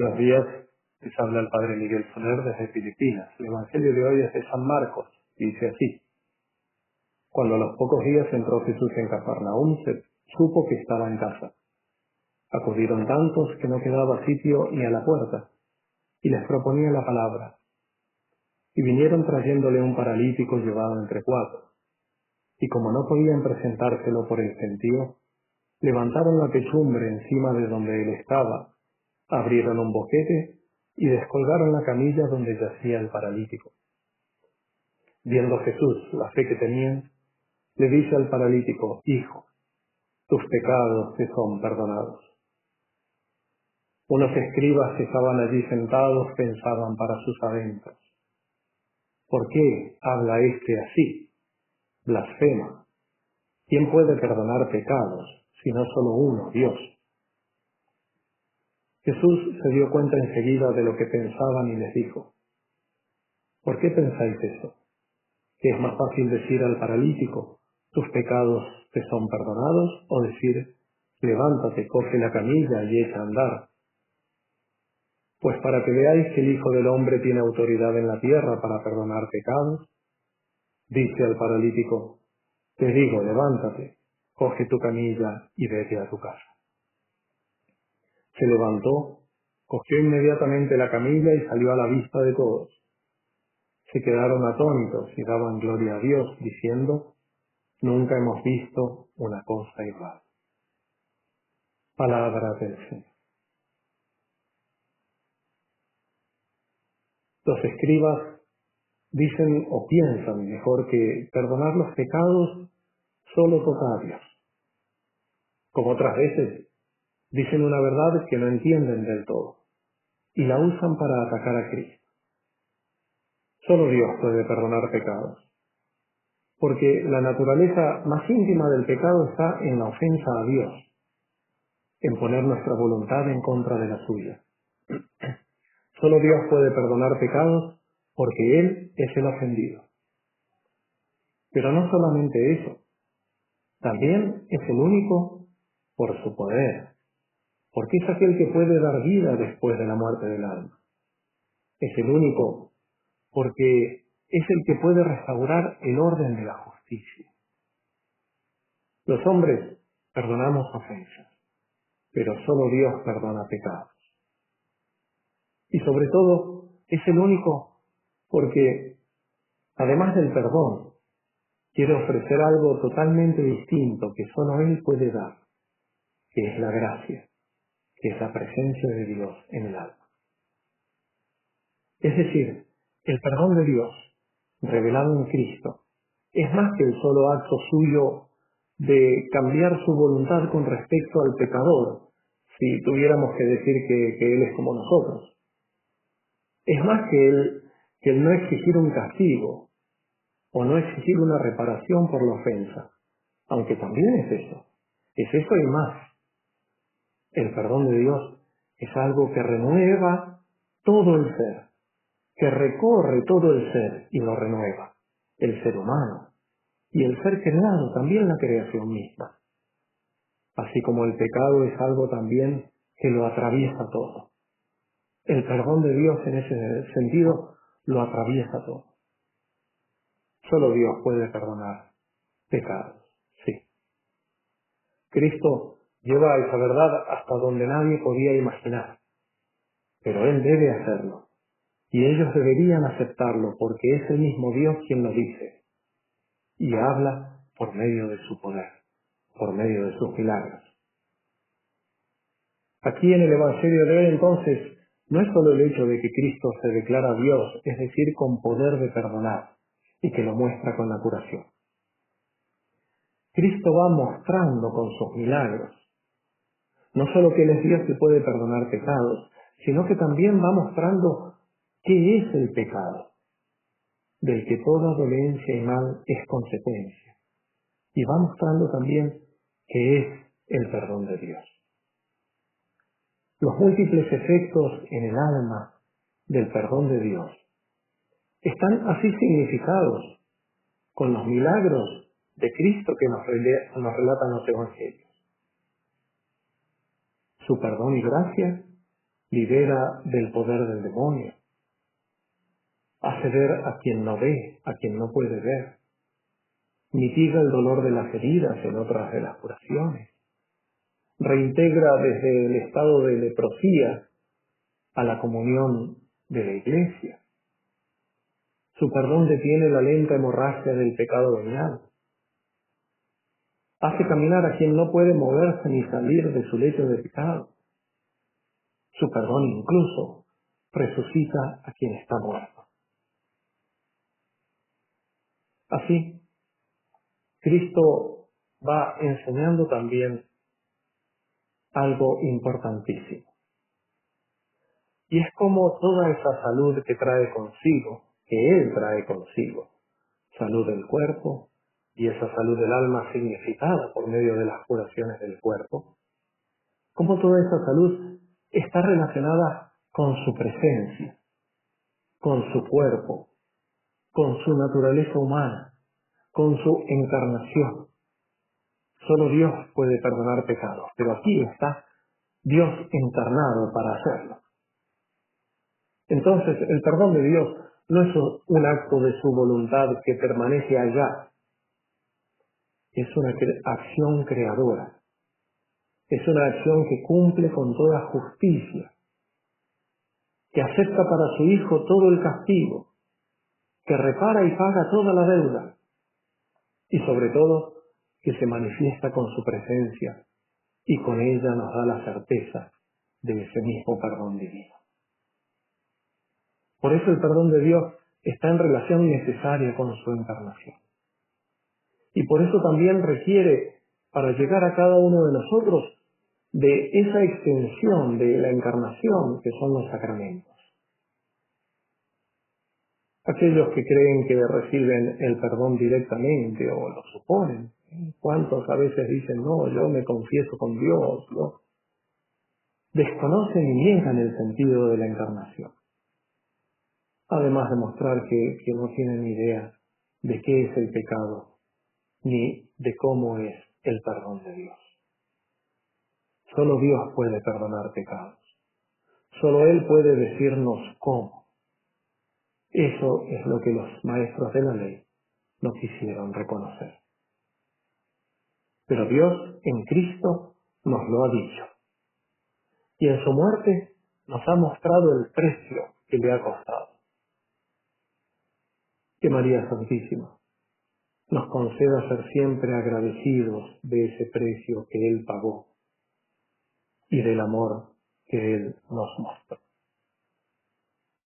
Buenos días, les habla el Padre Miguel Soler desde Filipinas. El Evangelio de hoy es de San Marcos, y dice así: Cuando a los pocos días entró Jesús en Cafarnaúm, se supo que estaba en casa. Acudieron tantos que no quedaba sitio ni a la puerta, y les proponía la palabra. Y vinieron trayéndole un paralítico llevado entre cuatro. Y como no podían presentárselo por el gentío, levantaron la techumbre encima de donde él estaba, abrieron un boquete y descolgaron la camilla donde yacía el paralítico. Viendo Jesús la fe que tenían, le dice al paralítico: Hijo, tus pecados te son perdonados. Unos escribas que estaban allí sentados pensaban para sus adentros: ¿por qué habla este así? Blasfema. ¿Quién puede perdonar pecados, sino solo uno, Dios? Jesús se dio cuenta enseguida de lo que pensaban y les dijo: ¿por qué pensáis eso? ¿Que es más fácil decir al paralítico: tus pecados te son perdonados? O decir: levántate, coge la camilla y echa a andar. Pues para que veáis que el Hijo del Hombre tiene autoridad en la tierra para perdonar pecados, dice al paralítico: te digo, levántate, coge tu camilla y vete a tu casa. Se levantó, cogió inmediatamente la camilla y salió a la vista de todos. Se quedaron atónitos y daban gloria a Dios, diciendo: nunca hemos visto una cosa igual. Palabra del Señor. Los escribas dicen o piensan mejor que perdonar los pecados solo toca a Dios. Como otras veces, dicen una verdad que no entienden del todo y la usan para atacar a Cristo. Solo Dios puede perdonar pecados, porque la naturaleza más íntima del pecado está en la ofensa a Dios, en poner nuestra voluntad en contra de la suya. Solo Dios puede perdonar pecados porque Él es el ofendido. Pero no solamente eso, también es el único por su poder, porque es aquel que puede dar vida después de la muerte del alma. Es el único porque es el que puede restaurar el orden de la justicia. Los hombres perdonamos ofensas, pero solo Dios perdona pecados. Y sobre todo, es el único porque, además del perdón, quiere ofrecer algo totalmente distinto que solo Él puede dar, que es la gracia, que es la presencia de Dios en el alma. Es decir, el perdón de Dios, revelado en Cristo, es más que el solo acto suyo de cambiar su voluntad con respecto al pecador, si tuviéramos que decir que Él es como nosotros. Es más que el no exigir un castigo o no exigir una reparación por la ofensa, aunque también es eso y más. El perdón de Dios es algo que renueva todo el ser, que recorre todo el ser y lo renueva, el ser humano y el ser creado, también la creación misma. Así como el pecado es algo también que lo atraviesa todo. El perdón de Dios en ese sentido lo atraviesa todo. Solo Dios puede perdonar pecados, sí. Cristo lleva esa verdad hasta donde nadie podía imaginar, pero Él debe hacerlo, y ellos deberían aceptarlo porque es el mismo Dios quien lo dice, y habla por medio de su poder, por medio de sus milagros. Aquí en el Evangelio de hoy, entonces, no es solo el hecho de que Cristo se declara Dios, es decir, con poder de perdonar, y que lo muestra con la curación. Cristo va mostrando con sus milagros, no solo que Él es Dios que puede perdonar pecados, sino que también va mostrando qué es el pecado, del que toda dolencia y mal es consecuencia, y va mostrando también qué es el perdón de Dios. Los múltiples efectos en el alma del perdón de Dios están así significados con los milagros de Cristo que nos relatan los evangelios. Su perdón y gracia libera del poder del demonio, hace ver a quien no ve, a quien no puede ver, mitiga el dolor de las heridas en otras de las curaciones, reintegra desde el estado de leprosía a la comunión de la Iglesia. Su perdón detiene la lenta hemorragia del pecado venial. Hace caminar a quien no puede moverse ni salir de su lecho de pecado. Su perdón incluso resucita a quien está muerto. Así, Cristo va enseñando también algo importantísimo. Y es como toda esa salud que trae consigo, que Él trae consigo, salud del cuerpo y esa salud del alma significada por medio de las curaciones del cuerpo, como toda esa salud está relacionada con su presencia, con su cuerpo, con su naturaleza humana, con su encarnación. Solo Dios puede perdonar pecados, pero aquí está Dios encarnado para hacerlo. Entonces, el perdón de Dios no es un acto de su voluntad que permanece allá, es una acción creadora, es una acción que cumple con toda justicia, que acepta para su Hijo todo el castigo, que repara y paga toda la deuda, y sobre todo, que se manifiesta con su presencia y con ella nos da la certeza de ese mismo perdón divino. Por eso el perdón de Dios está en relación necesaria con su encarnación. Y por eso también requiere, para llegar a cada uno de nosotros, de esa extensión de la encarnación que son los sacramentos. Aquellos que creen que reciben el perdón directamente o lo suponen, ¿cuántos a veces dicen, no, yo me confieso con Dios? ¿No? Desconocen y niegan el sentido de la encarnación. Además de mostrar que no tienen idea de qué es el pecado, ni de cómo es el perdón de Dios. Solo Dios puede perdonar pecados. Solo Él puede decirnos cómo. Eso es lo que los maestros de la ley no quisieron reconocer. Pero Dios en Cristo nos lo ha dicho. Y en su muerte nos ha mostrado el precio que le ha costado. Que María Santísima nos conceda ser siempre agradecidos de ese precio que Él pagó y del amor que Él nos mostró.